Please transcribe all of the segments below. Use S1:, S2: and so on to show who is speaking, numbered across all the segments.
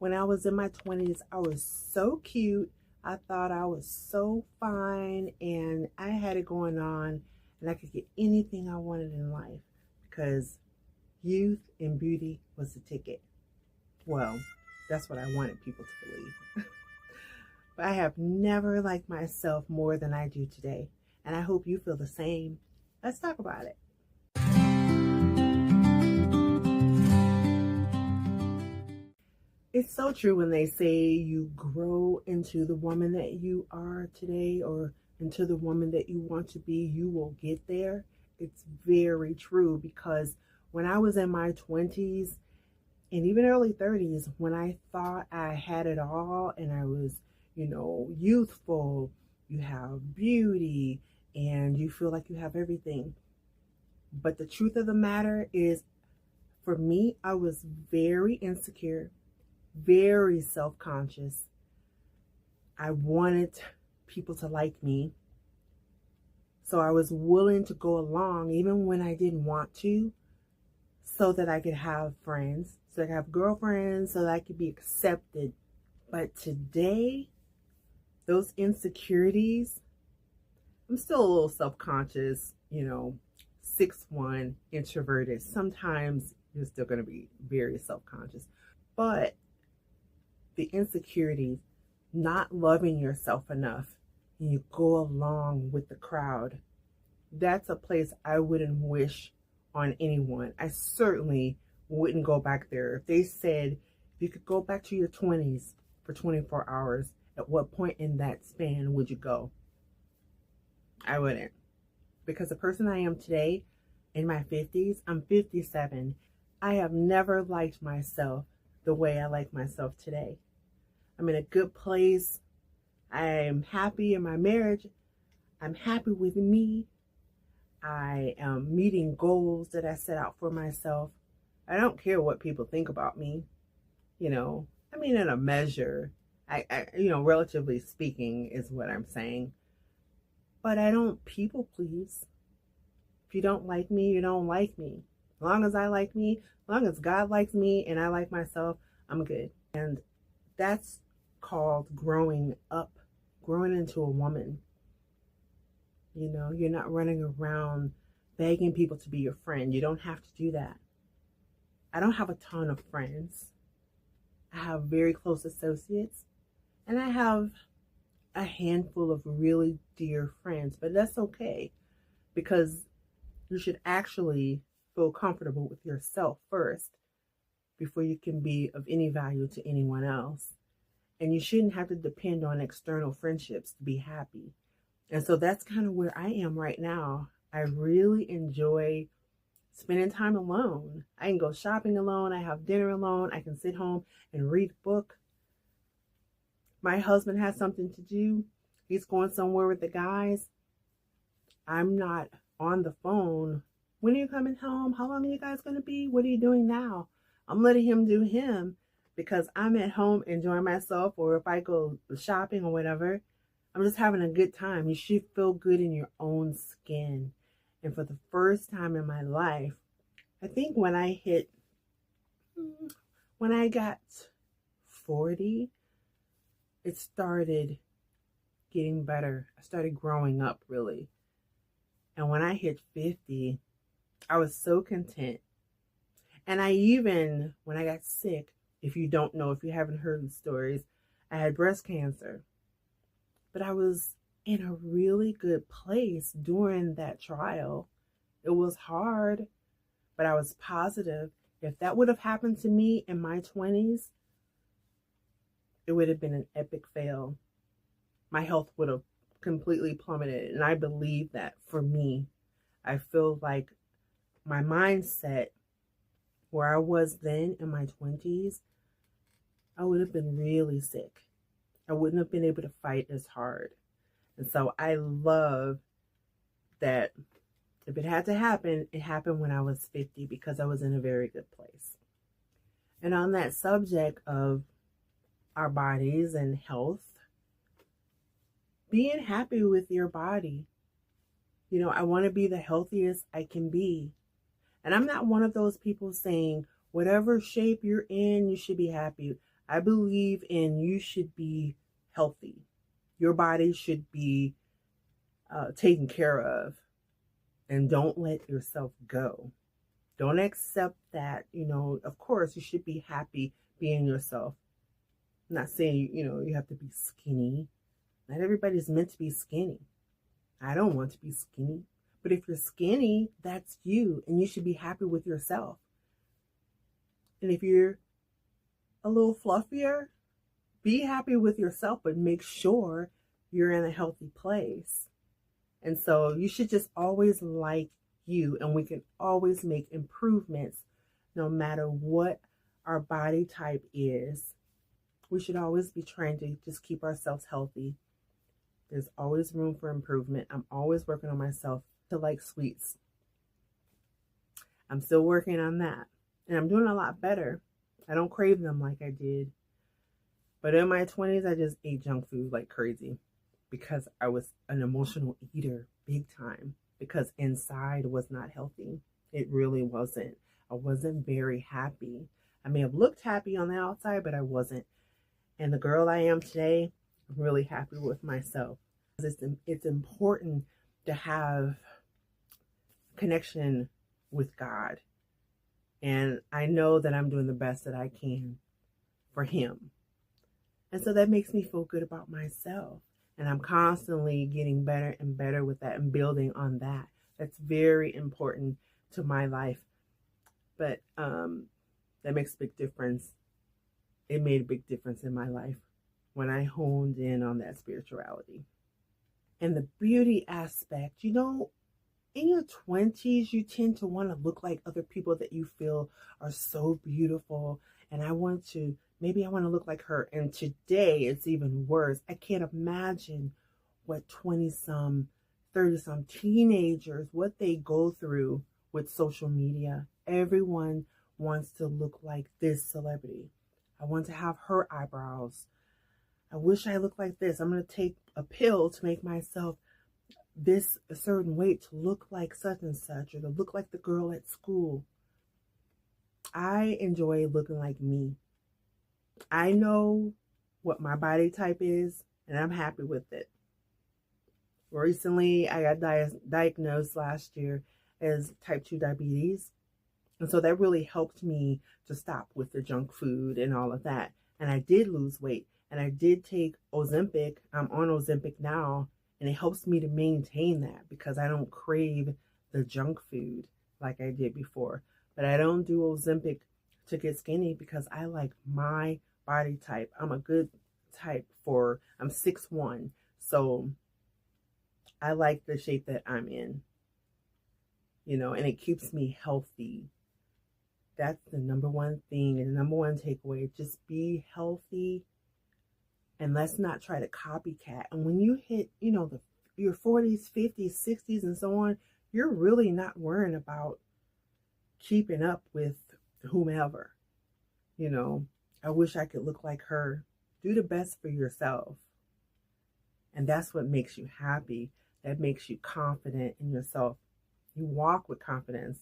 S1: When I was in my 20s, I was so cute. I thought I was so fine and I had it going on and I could get anything I wanted in life because youth and beauty was the ticket. Well, that's what I wanted people to believe. But I have never liked myself more than I do today. And I hope you feel the same. Let's talk about it. It's so true when they say you grow into the woman that you are today or into the woman that you want to be, you will get there. It's very true because when I was in my 20s and even early 30s, when I thought I had it all and I was, youthful, you have beauty and you feel like you have everything. But the truth of the matter is, for me, I was very insecure, very self-conscious. I wanted people to like me. So I was willing to go along even when I didn't want to, so that I could have friends, so I could have girlfriends, so that I could be accepted. But today, those insecurities, I'm still a little self-conscious, 6'1", introverted. Sometimes you're still going to be very self-conscious. But the insecurities, not loving yourself enough, and you go along with the crowd, that's a place I wouldn't wish on anyone. I certainly wouldn't go back there. If they said, if you could go back to your 20s for 24 hours, at what point in that span would you go? I wouldn't. Because the person I am today, in my 50s, I'm 57. I have never liked myself the way I like myself today. I'm in a good place. I'm happy in my marriage. I'm happy with me. I am meeting goals that I set out for myself. I don't care what people think about me. In a measure, relatively speaking is what I'm saying. But I don't people please. If you don't like me, you don't like me. As long as I like me, as long as God likes me and I like myself, I'm good. And that's called growing up, growing into a woman. You're not running around begging people to be your friend. You don't have to do that. I don't have a ton of friends. I have very close associates, and I have a handful of really dear friends, but that's okay because you should actually feel comfortable with yourself first before you can be of any value to anyone else. And you shouldn't have to depend on external friendships to be happy. And so that's kind of where I am right now. I really enjoy spending time alone. I can go shopping alone. I have dinner alone. I can sit home and read a book. My husband has something to do. He's going somewhere with the guys. I'm not on the phone. When are you coming home? How long are you guys going to be? What are you doing now? I'm letting him do him because I'm at home enjoying myself, or if I go shopping or whatever, I'm just having a good time. You should feel good in your own skin. And for the first time in my life, I think when I got 40, it started getting better. I started growing up, really. And when I hit 50, I was so content. And when I got sick, if you don't know, if you haven't heard the stories, I had breast cancer. But I was in a really good place during that trial. It was hard, but I was positive. If that would have happened to me in my 20s, it would have been an epic fail. My health would have completely plummeted. And I believe that for me, I feel like my mindset where I was then in my 20s, I would have been really sick. I wouldn't have been able to fight as hard. And so I love that if it had to happen, it happened when I was 50 because I was in a very good place. And on that subject of our bodies and health, being happy with your body. I want to be the healthiest I can be. And I'm not one of those people saying, whatever shape you're in, you should be happy. I believe in you should be healthy. Your body should be taken care of, and don't let yourself go. Don't accept that, of course, you should be happy being yourself. I'm not saying, you have to be skinny. Not everybody's meant to be skinny. I don't want to be skinny. But if you're skinny, that's you, and you should be happy with yourself. And if you're a little fluffier, be happy with yourself, but make sure you're in a healthy place. And so you should just always like you, and we can always make improvements no matter what our body type is. We should always be trying to just keep ourselves healthy. There's always room for improvement. I'm always working on myself to like sweets. I'm still working on that, and I'm doing a lot better. I don't crave them like I did. But in my 20s, I just ate junk food like crazy because I was an emotional eater big time, because inside was not healthy. It really wasn't. I wasn't very happy. I may have looked happy on the outside, but I wasn't. And the girl I am today, I'm really happy with myself. It's important to have connection with God. And I know that I'm doing the best that I can for Him. And so that makes me feel good about myself. And I'm constantly getting better and better with that and building on that. That's very important to my life. But that makes a big difference. It made a big difference in my life when I honed in on that spirituality. And the beauty aspect, in your 20s, you tend to want to look like other people that you feel are so beautiful. And maybe I want to look like her. And today it's even worse. I can't imagine what 20-some, 30-some teenagers, what they go through with social media. Everyone wants to look like this celebrity. I want to have her eyebrows. I wish I looked like this. I'm going to take a pill to make myself this a certain weight to look like such and such, or to look like the girl at school. I enjoy looking like me. I know what my body type is, and I'm happy with it. Recently, I got diagnosed last year as type 2 diabetes. And so that really helped me to stop with the junk food and all of that. And I did lose weight, and I did take Ozempic. I'm on Ozempic now, and it helps me to maintain that because I don't crave the junk food like I did before. But I don't do Ozempic to get skinny because I like my body type. I'm a good type I'm 6'1". So I like the shape that I'm in, and it keeps me healthy. That's the number one thing and the number one takeaway. Just be healthy, and let's not try to copycat. And when you hit, your 40s, 50s, 60s, and so on, you're really not worrying about keeping up with whomever. I wish I could look like her. Do the best for yourself. And that's what makes you happy. That makes you confident in yourself. You walk with confidence.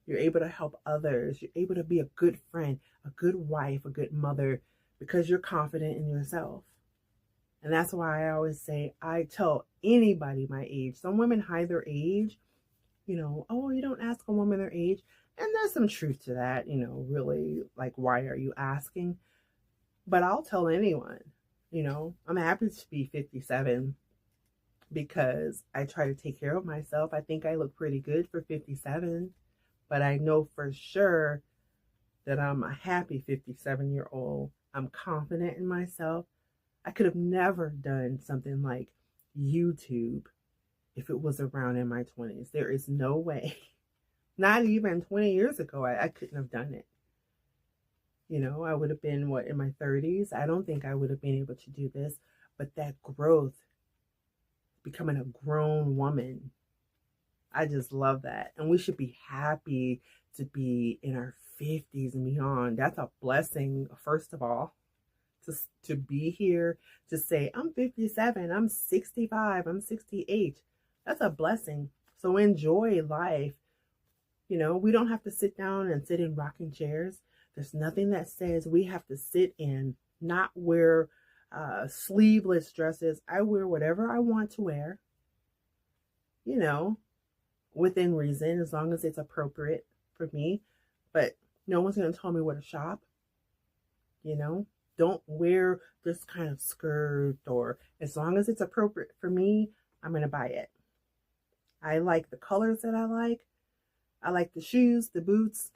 S1: You're able to help others. You're able to be a good friend, a good wife, a good mother, because you're confident in yourself. And that's why I always say, I tell anybody my age. Some women hide their age. Oh, you don't ask a woman their age. And there's some truth to that, really, like, why are you asking? But I'll tell anyone, I'm happy to be 57 because I try to take care of myself. I think I look pretty good for 57, but I know for sure that I'm a happy 57-year-old. I'm confident in myself. I could have never done something like YouTube if it was around in my 20s. There is no way. Not even 20 years ago, I couldn't have done it. I would have been, in my 30s? I don't think I would have been able to do this. But that growth, becoming a grown woman, I just love that. And we should be happy to be in our 50s and beyond. That's a blessing, first of all, to be here, to say, I'm 57, I'm 65, I'm 68. That's a blessing. So enjoy life. We don't have to sit down and sit in rocking chairs. There's nothing that says we have to sit and not wear sleeveless dresses. I wear whatever I want to wear, you know, within reason, as long as it's appropriate for me. But no one's going to tell me where to shop, you know. Don't wear this kind of skirt, or as long as it's appropriate for me, I'm going to buy it. I like the colors that I like. I like the shoes, the boots,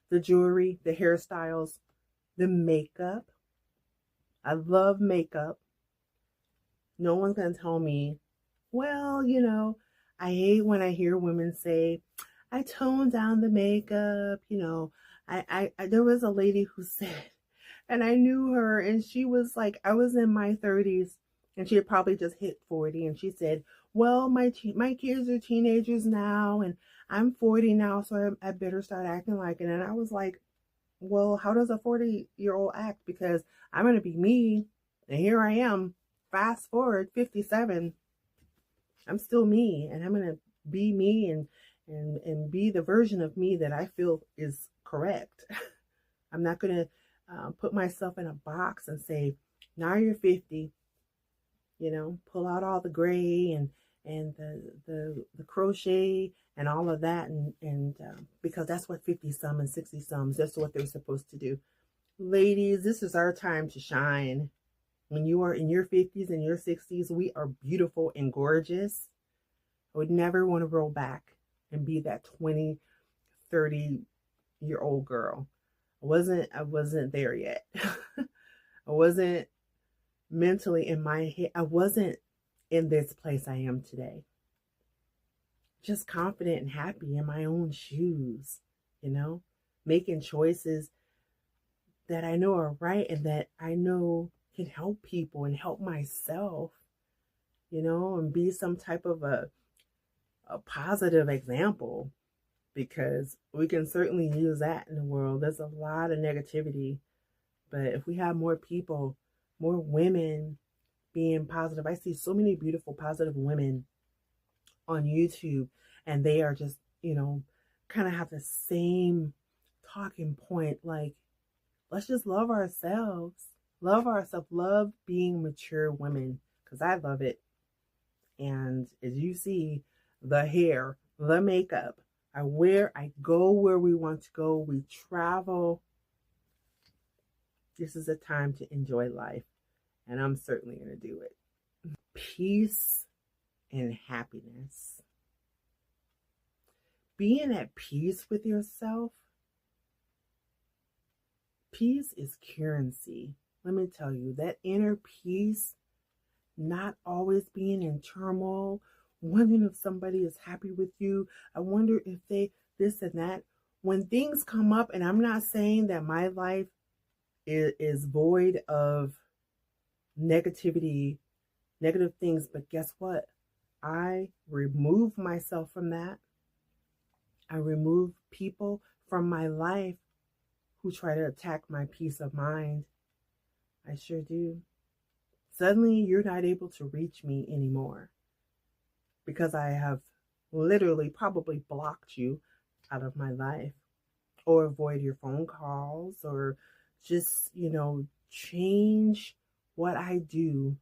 S1: the jewelry, the hairstyles, the makeup. I love makeup. No one's going to tell me, well, you know, I hate when I hear women say, I toned down the makeup, you know. There was a lady who said, and I knew her, and she was like, I was in my 30s, and she had probably just hit 40, and she said, well, my kids are teenagers now, and I'm 40 now, so I better start acting like it. And I was like, well, how does a 40-year-old act? Because I'm going to be me, and here I am, fast forward 57, I'm still me, and I'm going to be me and be the version of me that I feel is correct. I'm not going to put myself in a box and say, now you're 50, you know, pull out all the gray and the crochet and all of that, and because that's what 50 some and 60 sums, that's what they're supposed to do. Ladies, this is our time to shine. When you are in your 50s and your 60s, we are beautiful and gorgeous. I would never want to roll back and be that 20, 30-year-old girl. I wasn't there yet. I wasn't mentally in my head. I wasn't in this place I am today. Just confident and happy in my own shoes, you know, making choices that I know are right and that I know can help people and help myself, you know, and be some type of a positive example, because we can certainly use that in the world. There's a lot of negativity, but if we have more people, more women being positive. I see so many beautiful, positive women on YouTube, and they are just, you know, kind of have the same talking point. Like, let's just love ourselves. Love ourselves. Love being mature women, because I love it. And as you see, the hair, the makeup, I go where we want to go. We travel. This is a time to enjoy life, and I'm certainly going to do it. Peace and happiness. Being at peace with yourself. Peace is currency. Let me tell you, that inner peace, not always being in turmoil, wondering if somebody is happy with you. I wonder if they this and that. When things come up, and I'm not saying that my life is void of negativity, negative things, but guess what? I remove myself from that. I remove people from my life who try to attack my peace of mind. I sure do. Suddenly, you're not able to reach me anymore because I have literally probably blocked you out of my life, or avoid your phone calls, or just, you know, change what I do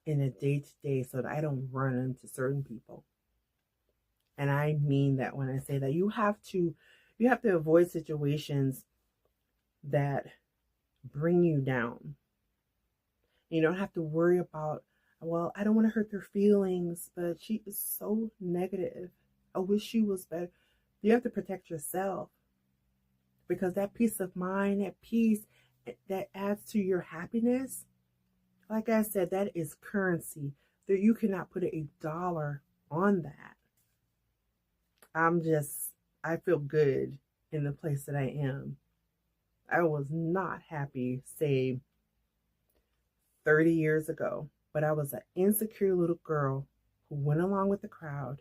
S1: in a day-to-day so that I don't run into certain people. And I mean that when I say that. You have to avoid situations that bring you down. You don't have to worry about, well, I don't want to hurt their feelings, but she is so negative. I wish she was better. You have to protect yourself, because that peace of mind, that peace that adds to your happiness, like I said, that is currency. That you cannot put a dollar on that. I feel good in the place that I am. I was not happy, say, 30 years ago, but I was an insecure little girl who went along with the crowd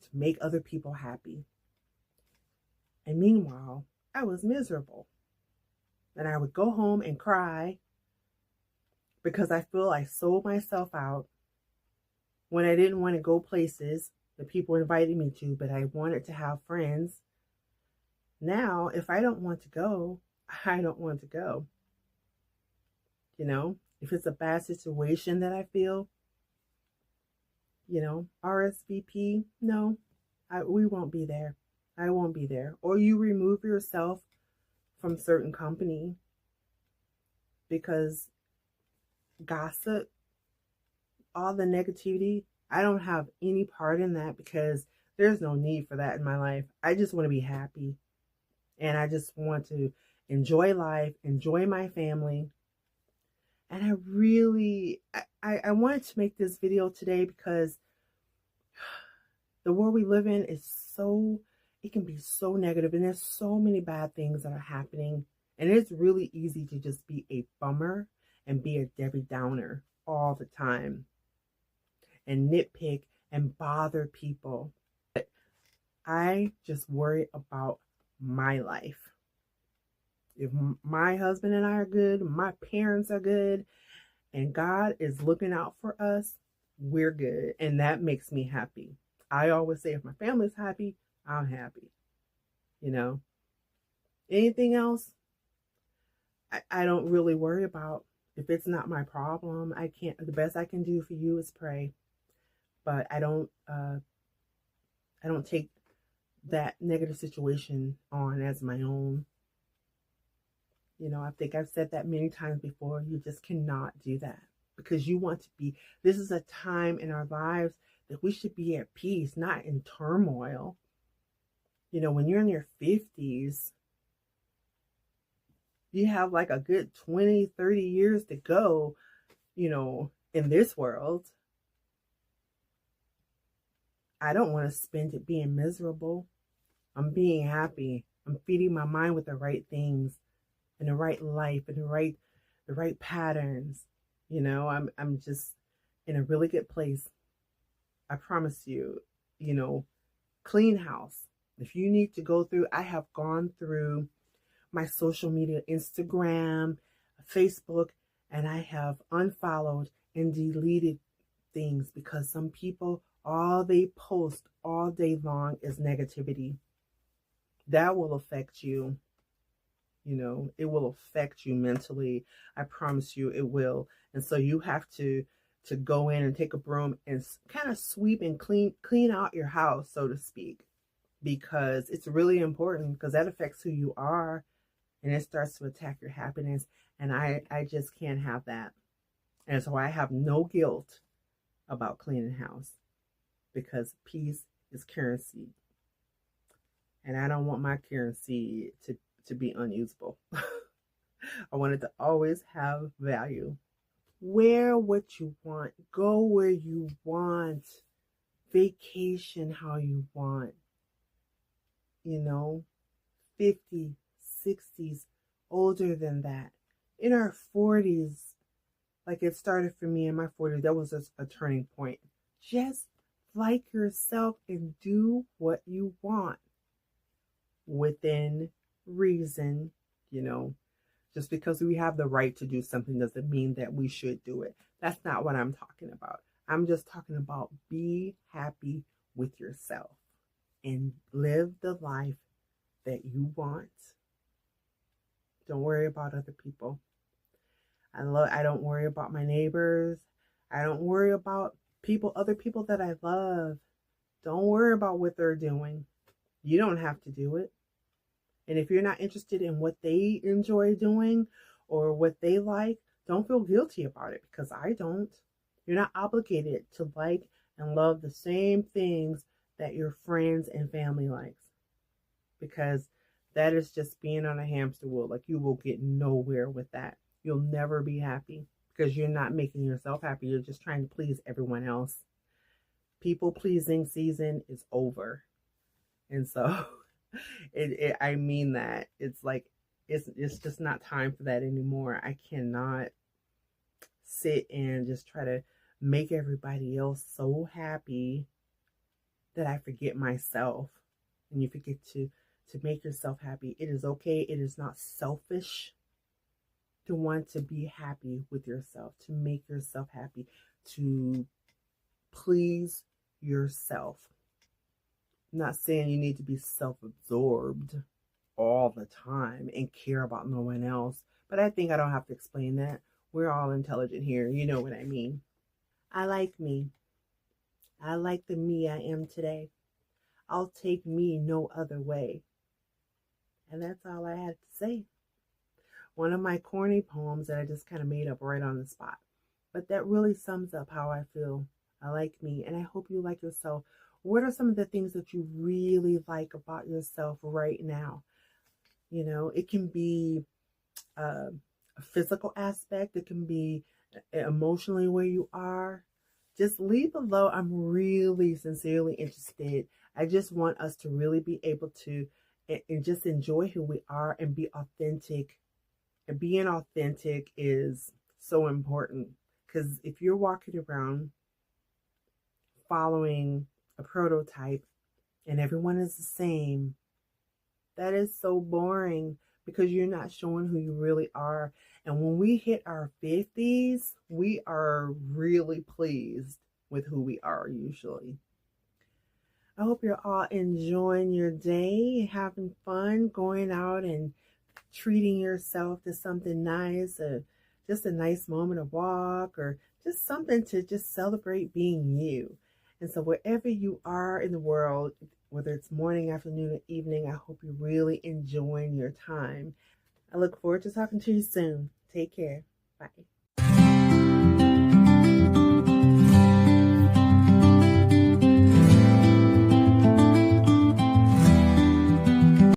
S1: to make other people happy. And meanwhile, I was miserable. And I would go home and cry because I feel I sold myself out when I didn't want to go places that people invited me to, but I wanted to have friends. Now, if I don't want to go, I don't want to go. If it's a bad situation that I feel, RSVP, no, we won't be there. I won't be there. Or you remove yourself from certain company because gossip, all the negativity, I don't have any part in that because there's no need for that in my life. I just want to be happy and I just want to enjoy life, enjoy my family. And I wanted to make this video today because the world we live in is it can be so negative and there's so many bad things that are happening. And it's really easy to just be a bummer and be a Debbie Downer all the time and nitpick and bother people. But I just worry about my life. If my husband and I are good, my parents are good, and God is looking out for us, we're good. And that makes me happy. I always say if my family's happy, I'm happy. Anything else, I don't really worry about. If it's not my problem, the best I can do for you is pray. But I don't take that negative situation on as my own. I think I've said that many times before. You just cannot do that because you want to be, this is a time in our lives that we should be at peace, not in turmoil. When you're in your 50s, you have like a good 20, 30 years to go, in this world. I don't want to spend it being miserable. I'm being happy. I'm feeding my mind with the right things and the right life and the right patterns. I'm just in a really good place. I promise you, clean house. If you need to go through, I have gone through my social media, Instagram, Facebook, and I have unfollowed and deleted things because some people, all they post all day long is negativity. That will affect you. It will affect you mentally. I promise you it will. And so you have to go in and take a broom and kind of sweep and clean out your house, so to speak, because it's really important because that affects who you are and it starts to attack your happiness. And I just can't have that. And so I have no guilt about cleaning house because peace is currency. And I don't want my currency to be unusable. I want it to always have value. Wear what you want. Go where you want. Vacation how you want. 50, 60s, older than that. In our 40s, like it started for me in my 40s, that was a turning point. Just like yourself and do what you want within reason. Just because we have the right to do something doesn't mean that we should do it. That's not what I'm talking about. I'm just talking about be happy with yourself and live the life that you want. Don't worry about other people. I don't worry about my neighbors. I don't worry about other people that I love. Don't worry about what they're doing. You don't have to do it. And if you're not interested in what they enjoy doing or what they like, don't feel guilty about it because I don't. You're not obligated to like and love the same things that your friends and family likes, because that is just being on a hamster wheel. Like, you will get nowhere with that. You'll never be happy because you're not making yourself happy. You're just trying to please everyone else. People pleasing season is over. And so I mean that. It's like, it's just not time for that anymore. I cannot sit and just try to make everybody else so happy that I forget myself. And you forget to make yourself happy. It is okay. It is not selfish to want to be happy with yourself, to make yourself happy, to please yourself. I'm not saying you need to be self-absorbed, all the time and care about no one else. But I think I don't have to explain that. We're all intelligent here. You know what I mean. I like me. I like the me I am today. I'll take me no other way. And that's all I had to say. One of my corny poems that I just kind of made up right on the spot. But that really sums up how I feel. I like me, and I hope you like yourself. What are some of the things that you really like about yourself right now? You know, it can be a physical aspect, it can be emotionally where you are. Just leave below. I'm really sincerely interested. I just want us to really be able to and just enjoy who we are and be authentic. And being authentic is so important, because if you're walking around following a prototype and everyone is the same, that is so boring, because you're not showing who you really are. And when we hit our 50s, we are really pleased with who we are usually. I hope you're all enjoying your day, having fun, going out and treating yourself to something nice, or just a nice moment of walk, or just something to just celebrate being you. And so wherever you are in the world, whether it's morning, afternoon, or evening, I hope you're really enjoying your time. I look forward to talking to you soon. Take care. Bye.